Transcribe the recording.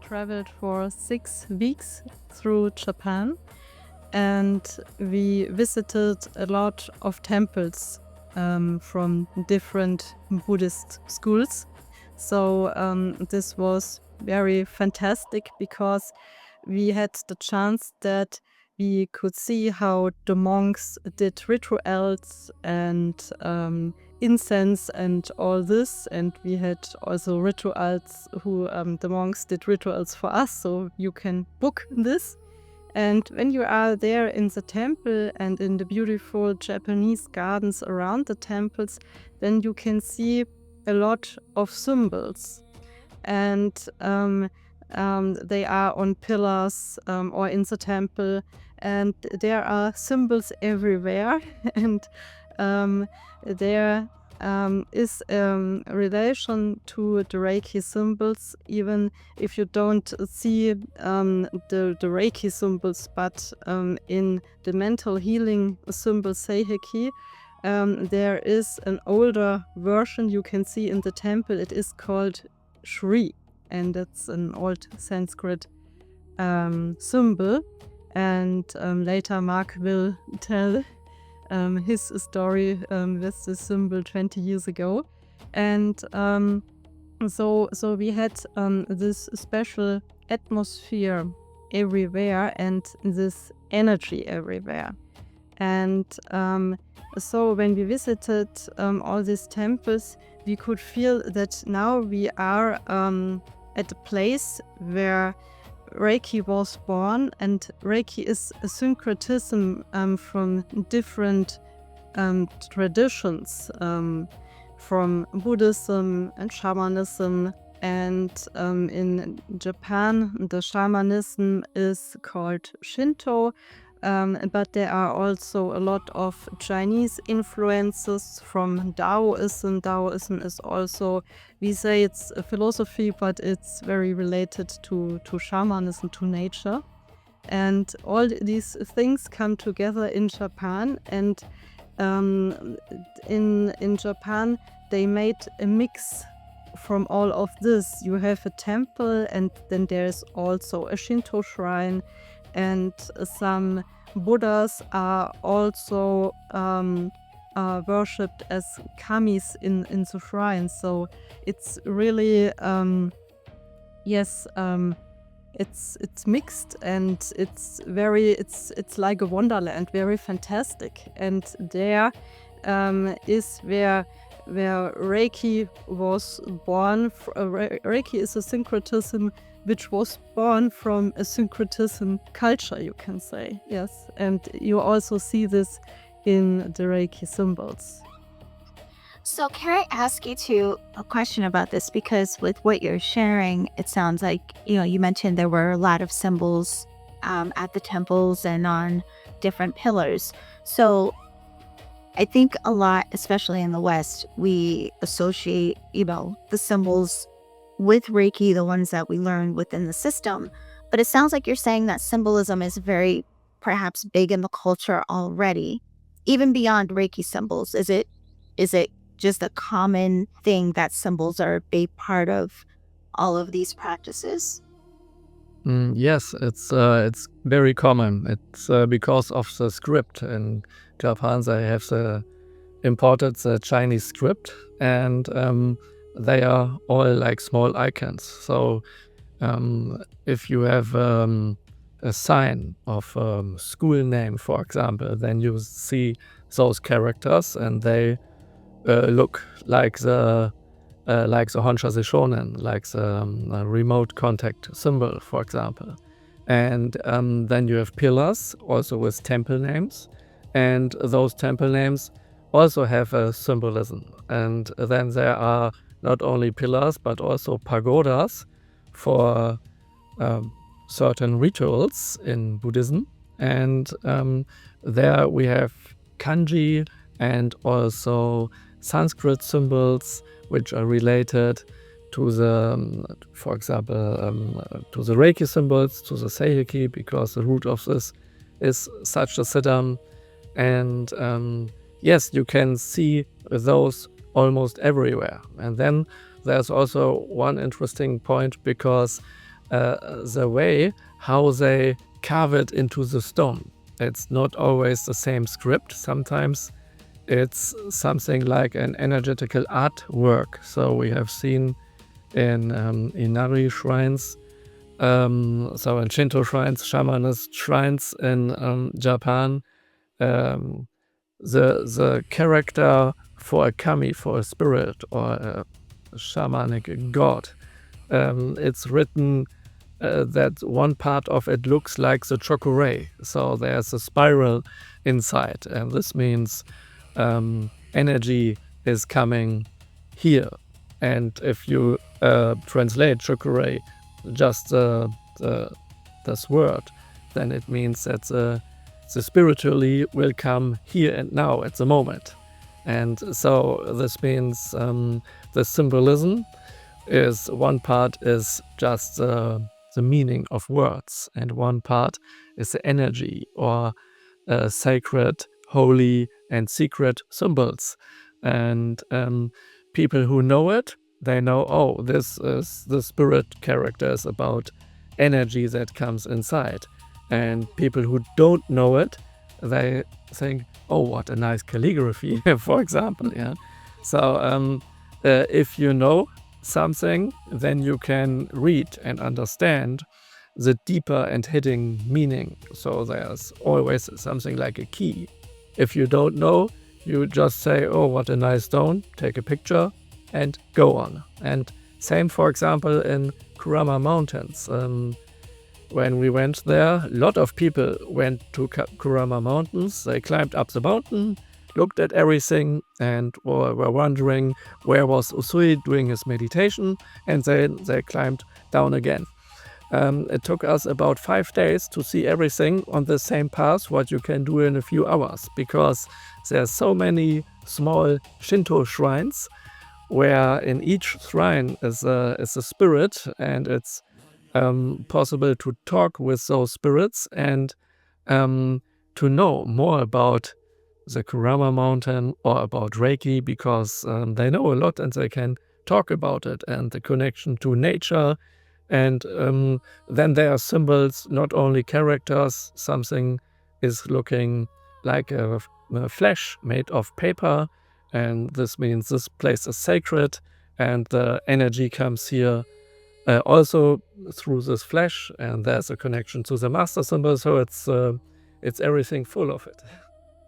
traveled for 6 weeks through Japan, and we visited a lot of temples from different Buddhist schools. So this was very fantastic because we had the chance that we could see how the monks did rituals and incense and all this, and we had also rituals who the monks did rituals for us, so you can book this. And when you are there in the temple and in the beautiful Japanese gardens around the temples, then you can see a lot of symbols. And they are on pillars or in the temple, and there are symbols everywhere. And there is a relation to the Reiki symbols, even if you don't see the Reiki symbols, but in the mental healing symbol Seiheki, there is an older version you can see in the temple. It is called Shri, and that's an old Sanskrit symbol. And later Mark will tell his story with the symbol 20 years ago. And so we had this special atmosphere everywhere and this energy everywhere. And so when we visited all these temples, we could feel that now we are at a place where Reiki was born, and Reiki is a syncretism from different traditions, from Buddhism and shamanism. And in Japan, the shamanism is called Shinto, but there are also a lot of Chinese influences from Taoism. Taoism is also, we say it's a philosophy, but it's very related to shamanism, to nature. And all these things come together in Japan, and in Japan they made a mix from all of this. You have a temple, and then there's also a Shinto shrine, and some Buddhas are also worshipped as kamis in the shrine. So it's really it's mixed, and it's like a wonderland, very fantastic. And there is where Reiki was born. Reiki is a syncretism which was born from a syncretism culture, you can say. Yes, and you also see this in the Reiki symbols. So can I ask you a question about this? Because with what you're sharing, it sounds like, you mentioned there were a lot of symbols at the temples and on different pillars. So I think a lot, especially in the West, we associate, the symbols with Reiki, the ones that we learn within the system. But it sounds like you're saying that symbolism is very, perhaps, big in the culture already, even beyond Reiki symbols. Is it just a common thing that symbols are a big part of all of these practices? Yes, it's very common. It's because of the script. In Japan, they have imported the Chinese script, and they are all like small icons. So if you have a sign of school name, for example, then you see those characters, and they look like the Honsha Shonen, like the remote contact symbol, for example. And then you have pillars, also with temple names, and those temple names also have a symbolism. And then there are not only pillars, but also pagodas for certain rituals in Buddhism. And there we have kanji and also Sanskrit symbols, which are related to the, for example, to the Reiki symbols, to the Seiheki, because the root of this is such a siddham. And yes, you can see those almost everywhere. And then there's also one interesting point, because the way how they carve it into the stone. It's not always the same script. Sometimes it's something like an energetical artwork. So we have seen in Inari shrines, so in Shinto shrines, shamanist shrines in Japan, the character for a kami, for a spirit or a shamanic god, it's written that one part of it looks like the chokurei. So there's a spiral inside, and this means energy is coming here. And if you translate chokurei just this word, then it means that the spiritually will come here and now at the moment. And so this means the symbolism is one part is just the meaning of words, and one part is the energy or sacred, holy, and secret symbols. And people who know it, they know, oh, this is the spirit character is about energy that comes inside. And people who don't know it, they think, oh, what a nice calligraphy, for example. Yeah. So if you know something, then you can read and understand the deeper and hidden meaning. So there's always something like a key. If you don't know, you just say, oh, what a nice stone, take a picture and go on. And same, for example, in Kurama Mountains. When we went there, a lot of people went to Kurama Mountains. They climbed up the mountain, looked at everything, and were wondering where was Usui doing his meditation, and then they climbed down again. It took us about 5 days to see everything on the same path, what you can do in a few hours, because there's so many small Shinto shrines, where in each shrine is a spirit, and it's possible to talk with those spirits and to know more about the Kurama mountain or about Reiki, because they know a lot and they can talk about it and the connection to nature. And then there are symbols, not only characters. Something is looking like a flesh made of paper, and this means this place is sacred, and the energy comes here also through this flesh, and there's a connection to the master symbol. So it's everything full of it.